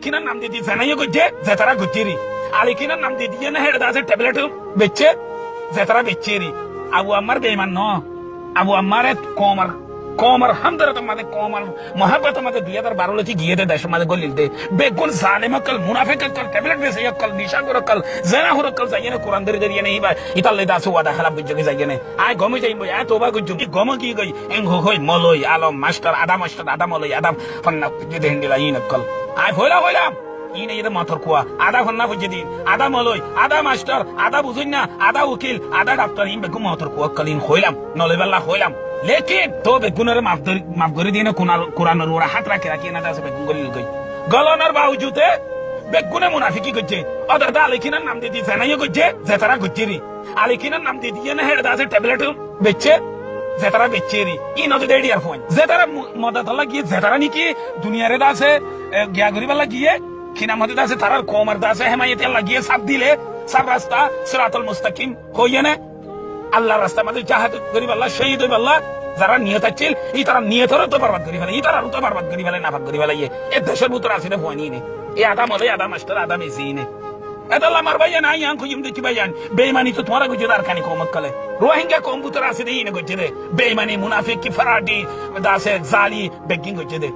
আলিকিনার নাম দিয়ে ফেনাইয়ে গজ্জে যে তারা গজ্জেরি আলিকিনার নাম দিয়ে দিয়ে না হেড দাসে ট্যাবলেট বেচছে যে তারা বেচছেরি আবু আম্মার বেঈমান ন আবু আম্মারে কমর হামদরত মাদে কমর মোহাব্বত মাদে 2012 লতি গিয়ে দে দেশ মাদে গলিল দে বেগুন জালিম কল মুনাফিক কল ট্যাবলেট বেসে কল নিশা করে কল জানা হর কল যাইনে কোরআন ধরে ধরে নেই বা ইতালে দাসু ওয়াদা খারাপ বুঝগে যাইনে আই গমে যাইম আই তোবা গুজু গম কি গই এং হই মলই আলম মাস্টার আদা মলই আদম ফন্না যদি হিন্দিলা ইন কল আই হইলাম ইনে এর মাথর কুয়া আদা ফন্না বুঝে দিন আদা মলই আদা মাস্টার আদা বুঝুন না আদা উকিল আদা ডাক্তার ইন বেগু মাথর কুয়া কলিন হইলাম নলেবেলা হইলাম लेकिन तो बेगुनर माफ করে দিয়ে না কোরআনের ওরা হাত রাখি না দাসে বেগুন গলিল গই গলনের বাউজুতে বেগুনে মুনাফিকি করছে ওদের দা আলিকিনার নাম দিয়ে ফেনাইয়ে করছে যে তারা গজ্জেরি আলিকিনার নাম দিয়ে না হেড দাসে ট্যাবলেট বেচছে যে তারা বেচছেরি ই নদী দেড়ি আর ফোন যে তারা মদতলা গিয়ে যে তারা নাকি দুনিয়ারে দাসে গিয়া গরিবাল্লা গিয়ে কিনা মদে দাসে তারার কোমর দাসে হেমায়েতে লাগিয়ে সাপ দিলে সব রাস্তা সিরাতুল মুস্তাকিম হইয়ে না আল্লাহর রাস্তা আমাদের জাহাদ করি আল্লাহ শহীদ হইব আল্লাহ যারা নিয়ত আছে এই তারা নিয়তরও তো বরবাদ করি ফেলে এই তারা তো বরবাদ করি ফেলে নাফাক করি ফেলে এ দেশের ভিতর আছে না ভয় নিয়ে এই আদাম হলে আদাম মাস্টার আদাম এসি নে এটা আমার ভাইয়া নাই আং খুঁজিম দেখি ভাইয়ান বেইমানি তো তোমার গুজে আর কানি কমত কলে রোহিঙ্গা কম্পিউটার আছে দেই না গজে দে বেইমানি মুনাফিক কি ফরাডি দাসে জালি বেগিং গজে দে